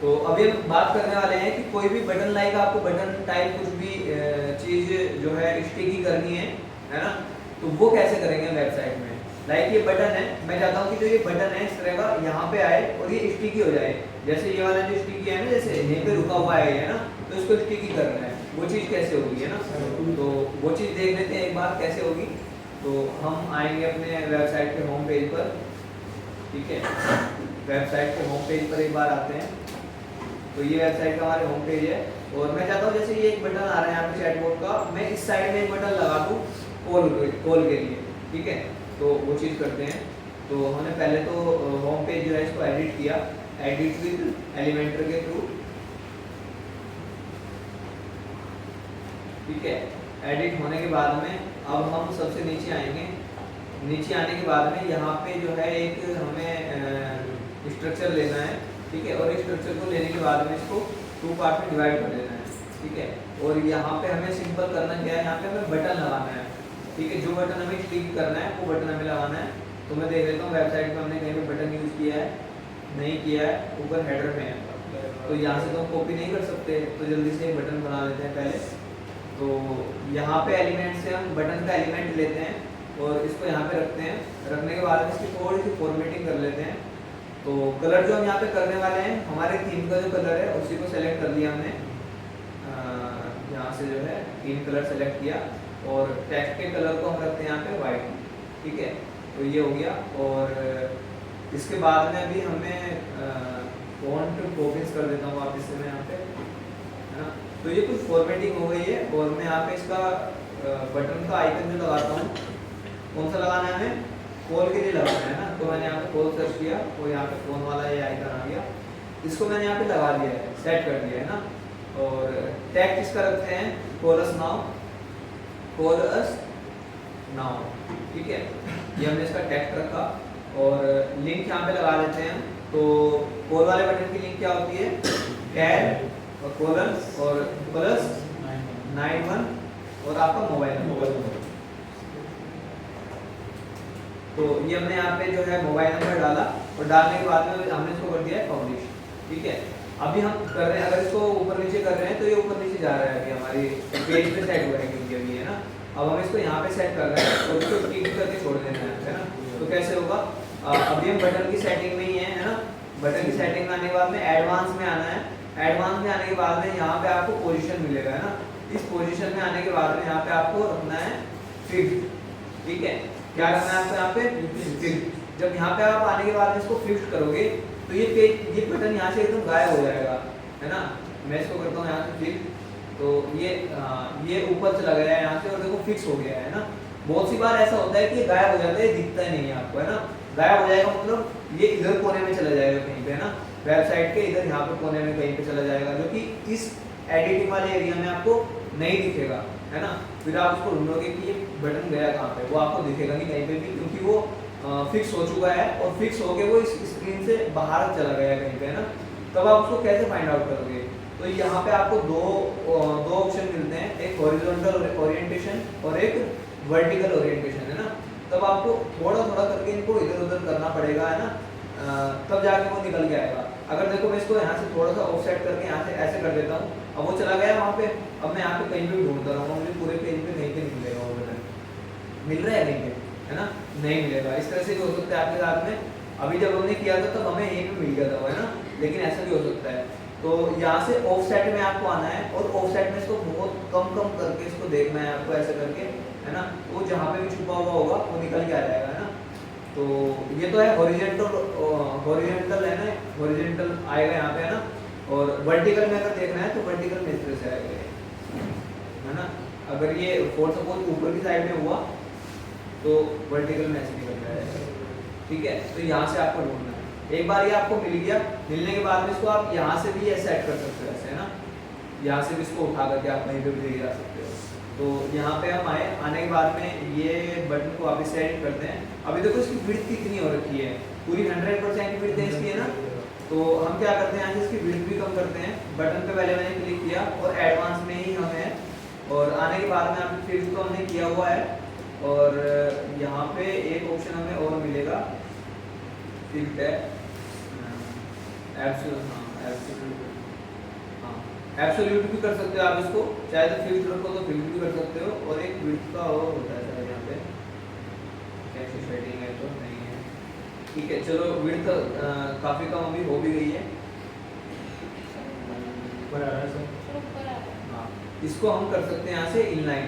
तो अभी हम बात करने वाले हैं कि कोई भी बटन लाइक आपको बटन टाइप कुछ भी चीज़ जो है स्टिकी करनी है ना, तो वो कैसे करेंगे वेबसाइट में। लाइक ये बटन है, मैं चाहता हूँ कि जो ये बटन है इस तरह का यहाँ पे आए और ये स्टिकी हो जाए। जैसे ये वाला जो स्टिकी है ना, जैसे यहीं पे रुका हुआ है ना, तो इसको स्टिकी करना है। वो चीज़ कैसे होगी, है ना, तो वो चीज़ देख लेते हैं एक बार कैसे होगी। तो हम आएंगे अपने वेबसाइट के होम पेज पर, ठीक है। वेबसाइट के होम पेज पर एक बार आते हैं। तो ये वेबसाइट का हमारे होम पेज है और मैं चाहता हूँ जैसे ये एक बटन आ रहा है यहाँ पे चैटबॉट का, मैं इस साइड में एक बटन लगा दूँ कॉल के लिए, ठीक है। तो वो चीज़ करते हैं। तो हमने पहले तो होम पेज जो है इसको एडिट किया, एडिट विद एलिमेंटर के थ्रू, ठीक है। एडिट होने के बाद में अब हम सबसे नीचे आएंगे। नीचे आने के बाद में यहाँ पे जो है एक हमें स्ट्रक्चर लेना है, ठीक है। और स्ट्रक्चर को लेने के बाद में इसको 2 पार्ट में डिवाइड कर देना है, ठीक है। और यहाँ पे हमें सिंपल करना क्या है, यहाँ पे हमें बटन लगाना है, ठीक है। जो बटन हमें क्लिक करना है वो बटन हमें लगाना है। तो मैं देख लेता हूँ वेबसाइट में हमने कहीं पे बटन यूज़ किया है, नहीं किया है, ऊपर हेडर में है। तो यहाँ से तो हम कॉपी नहीं कर सकते, तो जल्दी से बटन बना लेते हैं पहले। तो यहाँ पे एलिमेंट से हम बटन का एलिमेंट लेते हैं और इसको यहाँ पे रखते हैं। रखने के बाद इसकी थोड़ी सी फॉर्मेटिंग कर लेते हैं। तो कलर जो हम यहाँ पे करने वाले हैं, हमारे थीम का जो कलर है उसी को सेलेक्ट कर लिया हमने। यहाँ से जो है 3 कलर सेलेक्ट किया और टेक्स्ट के कलर को हम रखते हैं यहाँ पे वाइट, ठीक है। तो ये हो गया। और इसके बाद में अभी हमें फॉन्ट प्रोविंस कर देता हूँ वापस से मैं यहाँ पे, है ना। तो ये कुछ फॉर्मेटिंग हो गई है और मैं यहाँ पे इसका बटन का आइकन जो लगाता हूँ, कौन सा लगाना है हमें, कॉल के लिए लगाना है ना। तो मैंने यहाँ पे कॉल सर्च किया और यहाँ पे फोन वाला ये आइकन आ गया, इसको मैंने यहाँ पे लगा दिया है, सेट कर दिया है ना। और टैग किसका रखते हैं, call us now, call us now, ठीक है। ये हमने इसका टैग रखा और लिंक यहाँ पे लगा देते हैं। तो कॉल वाले बटन की लिंक क्या होती है, टैग और कोलन और प्लस 91 और आपका मोबाइल नंबर। तो ये हमने यहाँ पे जो है मोबाइल नंबर डाला और डालने के बाद में हमने इसको कर दिया है पब्लिश, ठीक है। अभी हम कर रहे हैं, अगर इसको ऊपर नीचे कर रहे हैं तो ये ऊपर नीचे जा रहा है, अभी हमारी पेज पे सेट हुआ है क्योंकि अभी, है ना। अब हम इसको यहाँ पे सेट कर रहे हैं और इसको क्लिक करके छोड़ देना है ना। तो कैसे होगा, अभी हम बटन की सेटिंग में ही है ना। बटन की सेटिंग में आने के बाद में एडवांस में आना है। एडवांस में आने के बाद में यहाँ पे आपको पोजीशन मिलेगा, है ना। इस पोजीशन में आने के बाद में यहाँ पे आपको रखना है फिक्स्ड, ठीक है। क्या करना है आपको यहाँ पे फिक्स्ड। जब यहाँ पे आप आने के बाद में इसको फिक्स्ड करोगे तो ये पेज, ये बटन यहाँ से एकदम गायब हो जाएगा, है ना। मैं इसको करता हूँ यहाँ से फिक्स, तो ये ऊपर चला गया है यहाँ से और देखो फिक्स हो गया है ना। बहुत सी बार ऐसा होता है कि ये गायब हो जाता है, दिखता ही नहीं है आपको, है ना। गायब हो जाएगा मतलब ये इधर कोने में चला जाएगा कहीं पे, है ना। वेबसाइट के इधर यहाँ पे कोने में कहीं पे चला जाएगा, जो कि इस एडिटिंग वाले एरिया में आपको नहीं दिखेगा, है ना। फिर आप उसको ढूंढोगे कि ये बटन गया कहाँ पे, वो आपको दिखेगा नहीं कहीं पे भी, क्योंकि वो फिक्स हो चुका है और फिक्स होके वो इस स्क्रीन से बाहर चला गया कहीं पे, है ना। तब आप उसको कैसे फाइंड आउट करोगे, तो यहाँ पे आपको दो ऑप्शन मिलते हैं, एक हॉरिजॉन्टल ओरिएंटेशन और एक वर्टिकल ओरिएंटेशन, है ना। तब आपको थोड़ा थोड़ा करके इनको इधर उधर करना पड़ेगा, है ना। तब जाके वो निकल के आएगा। अगर देखो मैं इसको यहाँ से थोड़ा सा ऑफसेट करके यहाँ से ऐसे कर देता हूँ, अब वो चला गया वहाँ पे। अब मैं यहाँ पे कहीं पे भी ढूंढता रहूँगा, मुझे पूरे पेज पे कहीं पे नहीं मिलेगा वो बटन, मिल रहा है कहीं पे, है ना, नहीं मिलेगा। इस तरह से भी हो सकता है आपके साथ में। अभी जब हमने किया था तब हमें यहीं पे मिल गया था, है ना, लेकिन ऐसा भी हो सकता है। तो यहाँ से ऑफसेट में आपको आना है और ऑफसेट में इसको बहुत कम करके इसको देखना है आपको, ऐसे करके, है ना। तो जहाँ पे भी छुपा हुआ होगा वो निकल के आ जाएगा, है ना। तो ये तो है हॉरिजॉन्टल है ना, हॉरिजॉन्टल आएगा यहाँ पे, है ना। और वर्टिकल में अगर देखना है तो वर्टिकल में इस तरह से आएगा, है ना। अगर ये फॉर सपोज ऊपर की साइड में हुआ तो वर्टिकल में ऐसे निकल जाएगा, ठीक है। तो यहाँ से आपको ढूंढना है। एक बार ये आपको मिल गया, मिलने के बाद में इसको आप यहाँ से भी सेट कर सकते हो ऐसे, है ना। यहाँ से भी इसको उठा करके आप कहीं पे भी ले जा सकते हो। तो यहाँ पे हम आने के बाद में ये बटन को वापस से एडिट करते हैं। अभी देखो इसकी विड्थ कितनी हो रखी है, पूरी 100% विड्थ है इसकी, है ना। तो हम क्या करते हैं, यहाँ से इसकी विड्थ भी कम करते हैं। बटन पे पहले मैंने क्लिक किया और एडवांस में ही हम है, और आने के बाद में आप फिक्स तो हमने किया हुआ है। और यहाँ पे एक ऑप्शन हमें और मिलेगा, फिक्स्ड है, हाँ, एब्सोल्यूट भी कर सकते हो आप इसको, चाहे तो फिक्स रखो तो फिक्स भी कर सकते हो, और एक विड्थ का वो होता है सर यहाँ पे कैसी सेटिंग है तो नहीं है। ठीक है, चलो विड्थ काफ़ी कम अभी हो भी गई है। ऊपर आ रहा है सर। हाँ, इसको हम कर सकते हैं यहाँ से इनलाइन।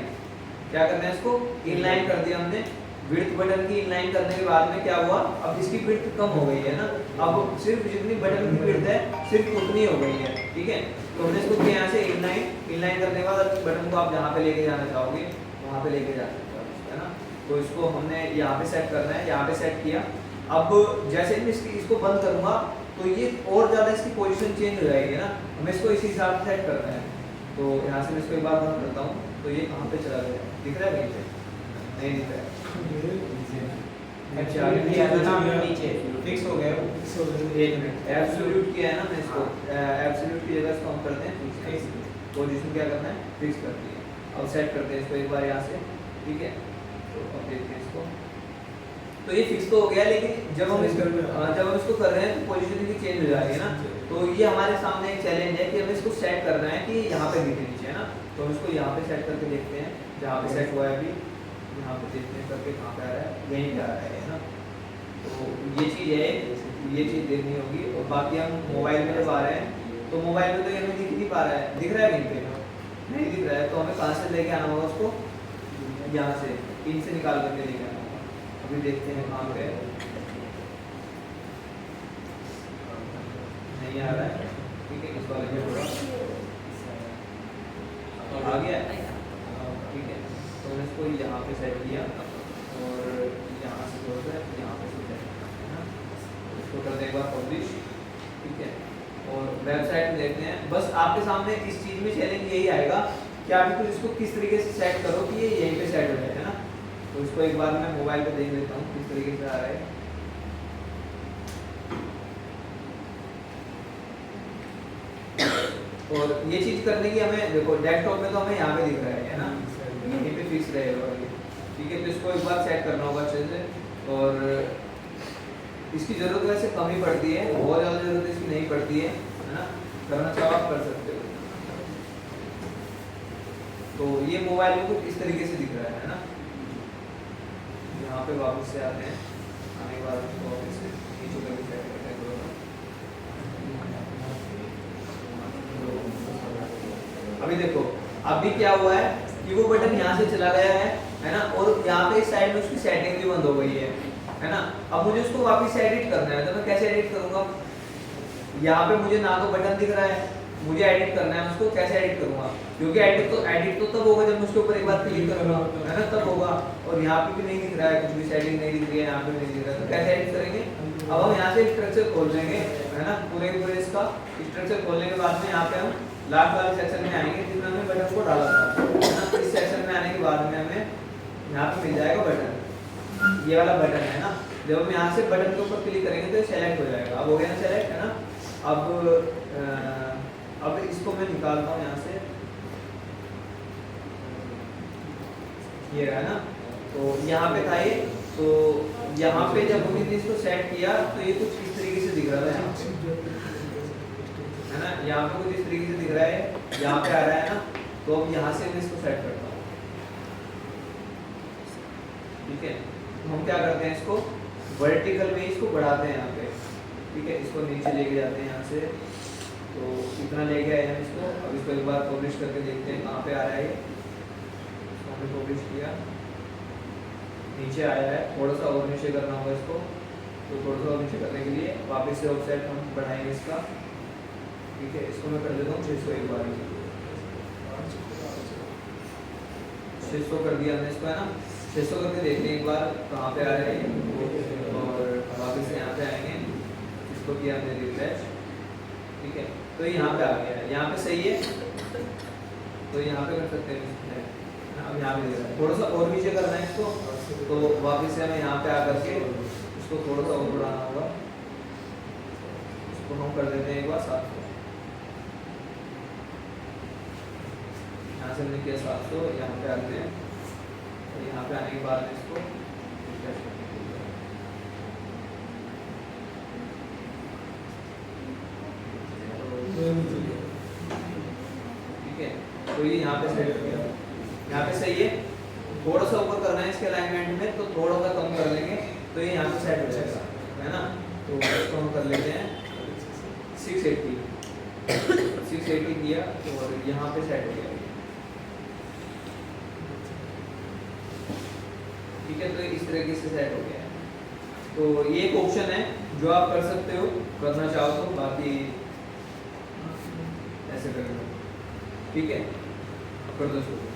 क्या करना है, इसको इनलाइन कर दिया हमने। विड्थ बटन की इनलाइन करने के बाद में क्या हुआ, अब इसकी विड्थ कम हो गई है ना, अब सिर्फ जितनी बटन की विड्थ है सिर्फ उतनी हो गई है। ठीक है, तो हमने इसको किया यहाँ से इनलाइन। इनलाइन करने के बाद बटन को आप जहाँ पे लेके जाना चाहोगे वहाँ पे लेके जा सकते हो, है ना। तो इसको हमने यहाँ पे सेट करना है, यहाँ पे सेट किया। अब जैसे मैं इसको बंद करूँगा तो ये और ज़्यादा इसकी पोजीशन चेंज हो जाएगी ना, हमें इसको इसी हिसाब से सेट करना है। तो यहाँ से मैं इसको एक बार बंद करता हूँ, तो ये कहाँ पे चला गया, दिख रहा है कहीं पे? नहीं दिख रहा है। अच्छा, नीचे फिक्स हो गया। एक मिनट, एब्सोल्यूट किया है ना मैं इसको, एब्सोल्यूट की जगह इसको हम करते हैं फिक्स। पोजीशन क्या करना है, फिक्स कर दिया। अब सेट करते हैं इसको एक बार यहाँ से। ठीक है, तो अब देखते हैं इसको, तो ये फिक्स तो हो गया, लेकिन जब हम इसको कर रहे हैं तो पोजीशन की चेंज हो जाएगी ना। तो ये हमारे सामने एक चैलेंज है कि हमें इसको सेट करना है कि यहाँ पे दिखे नीचे, है ना। तो हम इसको यहाँ पे सेट करके देखते हैं, जहाँ पे सेट हुआ है अभी, यहाँ पे देखते हैं करके कहाँ पे आ रहा है, यहीं पे आ रहा है ना। तो ये चीज़ है, ये चीज़ देखनी होगी। और बाकी हम मोबाइल में जब आ रहे हैं तो मोबाइल में तो ये हमें दिख नहीं पा रहा है, दिख रहा है कहीं पे? नहीं दिख रहा है। तो हमें कहाँ से लेके आना होगा उसको, यहाँ से पिन से निकाल करके लेके आना होगा। अभी देखते हैं कहाँ पे नहीं आ रहा है। ठीक है, इसको अलग थोड़ा आ गया। ठीक है, तो मैंने इसको यहाँ पे सेट किया और यहाँ से थोड़ा सा यहाँ पे सेट है ना। इसको कर दें एक बार पब्लिश। ठीक है, और वेबसाइट में देखते हैं। बस आपके सामने इस चीज़ में चैलेंज यही आएगा कि आप इसको किस तरीके से सेट करो कि ये यहीं पे सेट हो जाए, है ना। तो इसको एक बार मैं मोबाइल पे देख लेता हूँ किस तरीके से आ रहा है। और ये चीज़ करने की हमें देखो, डेस्कटॉप में तो हमें यहाँ पे दिख रहा है ना, यहीं पे फिक्स रहेगा। ठीक है, तो इसको एक बार सेट करना होगा अच्छे से। और इसकी ज़रूरत वैसे कम ही पड़ती है, बहुत ज़्यादा ज़रूरत इसकी नहीं पड़ती है ना। करना चाहो आप कर सकते हो। तो ये मोबाइल में कुछ इस तरीके से दिख रहा है ना। यहाँ पे वापस से आते हैं, आने के बाद इसको वापस से नीचे करके सेट करते हैं। अभी देखो, अभी क्या हुआ है कि वो बटन यहाँ से चला गया है ना, और यहाँ पे इस साइड में उसकी सेटिंग भी बंद हो गई है ना। अब मुझे उसको वापस एडिट करना है, तो मैं कैसे एडिट करूँगा? यहाँ पे मुझे ना तो बटन दिख रहा है, मुझे एडिट करना है उसको, कैसे एडिट करूँगा? क्योंकि एडिट तो तब होगा जब मैं उसके ऊपर एक बार क्लिक करूँगा, है ना, तब होगा। और यहाँ पे भी नहीं दिख रहा है, कुछ भी सेटिंग नहीं दिख रही है, यहाँ पे नहीं दिख रहा है, तो कैसे एडिट करेंगे? अब हम यहाँ से स्ट्रक्चर खोल लेंगे, है ना, पूरे इसका स्ट्रक्चर खोलने के बाद में यहाँ पे हम लास्ट वाले सेक्शन में आएंगे जिसमें हमने बटन को डाला था, है ना। इस सेक्शन में आने के बाद में हमें यहाँ पे मिल जाएगा बटन, ये वाला बटन है ना। जब हम यहाँ से बटन के ऊपर क्लिक करेंगे तो सेलेक्ट हो जाएगा। अब हो गया ना सेलेक्ट, है ना। अब इसको मैं निकालता हूँ यहाँ से, ये रहा ना। तो यहाँ पे था ये, तो यहाँ पे जब हमने इसको सेट किया तो ये कुछ इस तरीके से दिख रहा था, है ना। यहाँ पे कुछ इस तरीके से दिख रहा है, यहाँ पे आ रहा है ना। तो अब यहाँ से मैं इसको सेट करता हूँ। ठीक है, तो हम क्या करते हैं, इसको वर्टिकल में इसको बढ़ाते हैं यहाँ पे। ठीक है, इसको नीचे लेके जाते हैं यहाँ से, तो इतना लेके आए हैं इसको। अब इसको एक बार पब्लिश करके देखते हैं कहाँ पे आ रहा है ये। इसको हमने पब्लिश किया, नीचे आया है, थोड़ा सा और नीचे करना होगा इसको। तो थोड़ा सा और नीचे करने के लिए वापस से ऑफसेट हम बढ़ाएंगे इसका। ठीक है, इसको मैं कर देता हूँ 600 एक बार, 600 कर दिया हमने इसको, है ना। 600 करके देखते हैं एक बार कहाँ पे आ रहा है ये, और वापस से यहाँ पे आएंगे, इसको किया हमने रिफ्रेश। ठीक है, तो यहाँ पे आ गया है, यहाँ पे सही है, तो यहाँ पे कर सकते हैं। अब यहाँ पे थोड़ा सा और नीचे करना है इसको, तो वापस से हमें यहाँ पे आकर के इसको थोड़ा सा और बढ़ाना होगा। इसको हम कर देते हैं एक बार 700, यहाँ से हमने किया 700, यहाँ पे आते हैं, और यहाँ पे आने के बाद इसको रिफ्रेश करते हैं। तो ये यहाँ पे सेट हो गया, यहाँ पे सही है। थोड़ा सा ऊपर करना है इसके अलाइनमेंट में, तो थोड़ा सा कम कर लेंगे तो ये यहाँ पे सेट हो जाएगा, है ना। तो इसको हम कर लेते हैं 680 किया और यहाँ पे सेट हो गया, ठीक है। तो इस तरीके से सेट हो गया है। तो ये एक ऑप्शन है जो आप कर सकते हो, करना चाहो तो, बाकी ऐसे कर लो, ठीक है, कर दो इसको।